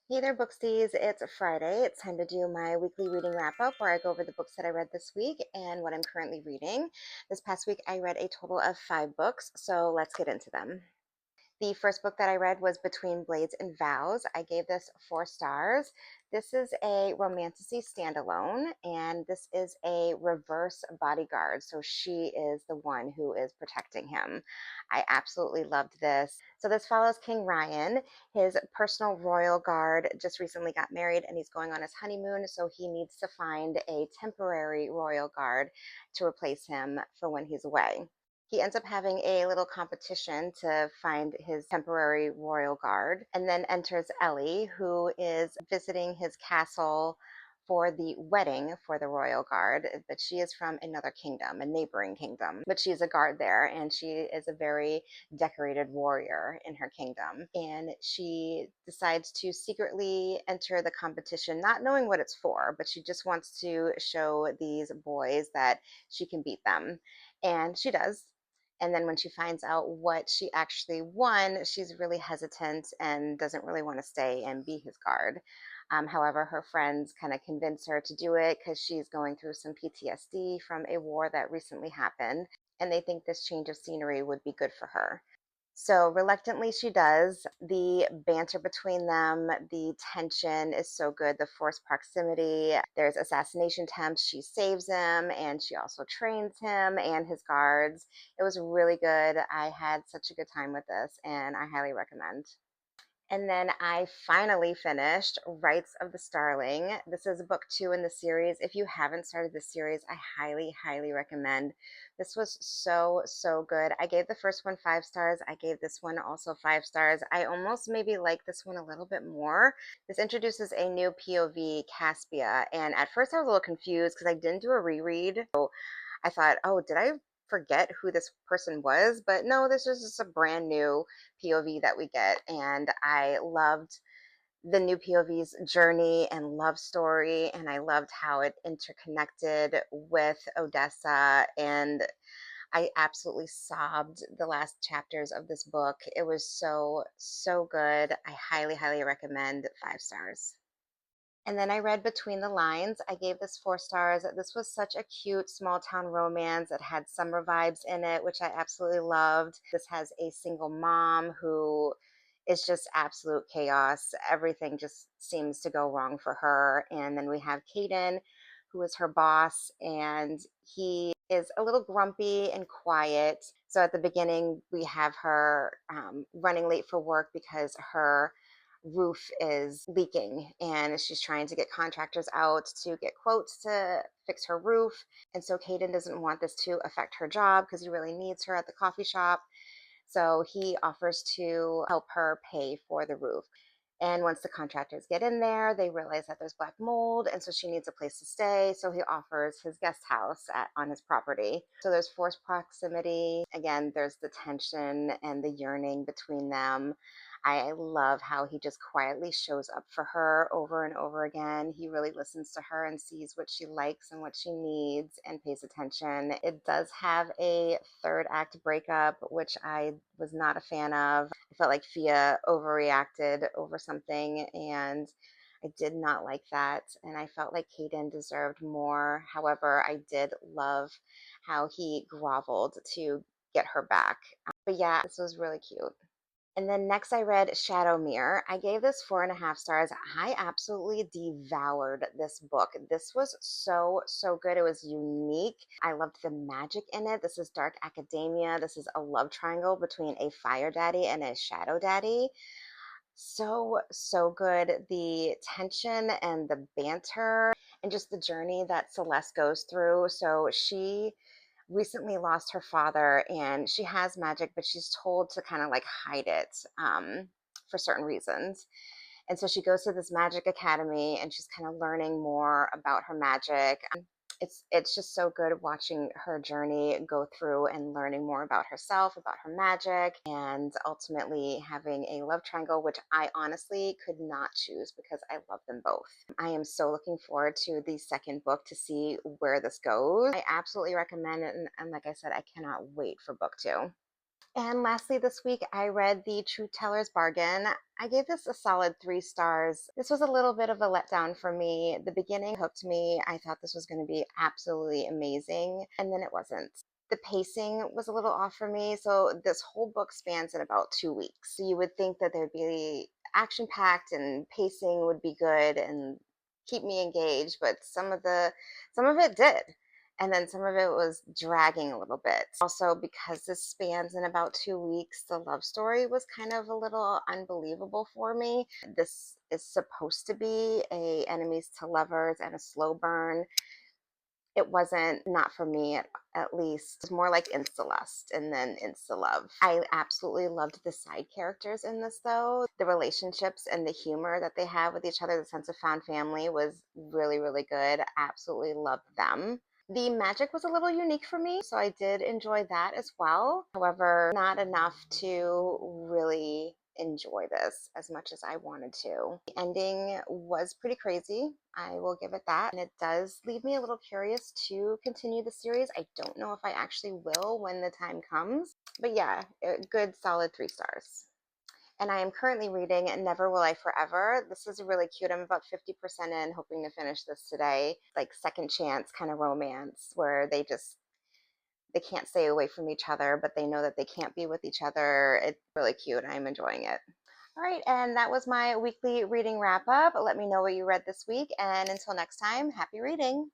Hey there, Booksties. It's Friday. It's time to do my weekly reading wrap up where I go over the books that I read this week and what I'm currently reading. This past week, I read a total of 5 books, so let's get into them. The first book that I read was Between Blades and Vows. I gave this 4 stars. This is a romantasy standalone, and this is a reverse bodyguard. So she is the one who is protecting him. I absolutely loved this. So this follows King Ryan. His personal royal guard just recently got married and he's going on his honeymoon, so he needs to find a temporary royal guard to replace him for when he's away. He ends up having a little competition to find his temporary royal guard, and then enters Ellie, who is visiting his castle for the wedding for the royal guard. But she is from another kingdom, a neighboring kingdom, but she's a guard there, and she is a very decorated warrior in her kingdom. And she decides to secretly enter the competition, not knowing what it's for, but she just wants to show these boys that she can beat them. And she does. And then when she finds out what she actually won, she's really hesitant and doesn't really want to stay and be his guard. However, her friends kind of convince her to do it because she's going through some PTSD from a war that recently happened, and they think this change of scenery would be good for her. So reluctantly, she does. The banter between them, the tension is so good. The forced proximity, there's assassination attempts. She saves him and she also trains him and his guards. It was really good. I had such a good time with this and I highly recommend. And then I finally finished Rites of the Starling. This is book 2 in the series. If you haven't started this series, I highly, highly recommend. This was so, so good. I gave the first one 5 stars. I gave this one also 5 stars. I almost maybe like this one a little bit more. This introduces a new POV, Caspia, and at first I was a little confused because I didn't do a reread. So I thought, oh, did I forget who this person was? But no, this is just a brand new POV that we get. And I loved the new POV's journey and love story. And I loved how it interconnected with Odessa. And I absolutely sobbed the last chapters of this book. It was so, so good. I highly, highly recommend 5 stars. And then I read Between the Lines. I gave this 4 stars. This was such a cute small town romance. It had summer vibes in it, which I absolutely loved. This has a single mom who is just absolute chaos. Everything just seems to go wrong for her. And then we have Caden, who is her boss, and he is a little grumpy and quiet. So at the beginning, we have her running late for work because her roof is leaking and she's trying to get contractors out to get quotes to fix her roof. And so Caden doesn't want this to affect her job because he really needs her at the coffee shop. So he offers to help her pay for the roof. And once the contractors get in there, they realize that there's black mold, and so she needs a place to stay. So he offers his guest house on his property. So there's forced proximity. Again, there's the tension and the yearning between them. I love how he just quietly shows up for her over and over again. He really listens to her and sees what she likes and what she needs and pays attention. It does have a third act breakup, which I was not a fan of. I felt like Fia overreacted over something, and I did not like that. And I felt like Caden deserved more. However, I did love how he groveled to get her back. But yeah, this was really cute. And then next I read Shadowmire. I gave this 4.5 stars. I absolutely devoured this book. This was so, so good. It was unique. I loved the magic in it. This is dark academia. This is a love triangle between a fire daddy and a shadow daddy. So, so good. The tension and the banter and just the journey that Celeste goes through. So she recently lost her father and she has magic, but she's told to kind of like hide it for certain reasons. And so she goes to this magic academy and she's kind of learning more about her magic. It's just so good watching her journey go through and learning more about herself, about her magic, and ultimately having a love triangle, which I honestly could not choose because I love them both. I am so looking forward to the second book to see where this goes. I absolutely recommend it, and like I said, I cannot wait for book 2. And lastly, this week I read The Truth Teller's Bargain. I gave this a solid 3 stars. This was a little bit of a letdown for me. The beginning hooked me. I thought this was going to be absolutely amazing, and then it wasn't. The pacing was a little off for me. So this whole book spans in about 2 weeks. So you would think that there'd be action packed and pacing would be good and keep me engaged, but some of it did. And then some of it was dragging a little bit. Also, because this spans in about 2 weeks, the love story was kind of a little unbelievable for me. This is supposed to be a enemies to lovers and a slow burn. It wasn't, not for me at least. It's more like insta lust and then insta love. I absolutely loved the side characters in this though. The relationships and the humor that they have with each other, the sense of found family was really, really good. Absolutely loved them. The magic was a little unique for me, so I did enjoy that as well. However, not enough to really enjoy this as much as I wanted to. The ending was pretty crazy. I will give it that. And it does leave me a little curious to continue the series. I don't know if I actually will when the time comes. But yeah, a good solid 3 stars. And I am currently reading Never Will I Forever. This is really cute. I'm about 50% in, hoping to finish this today. Like second chance kind of romance where they can't stay away from each other, but they know that they can't be with each other. It's really cute. I'm enjoying it. All right, and that was my weekly reading wrap up. Let me know what you read this week, and until next time, happy reading.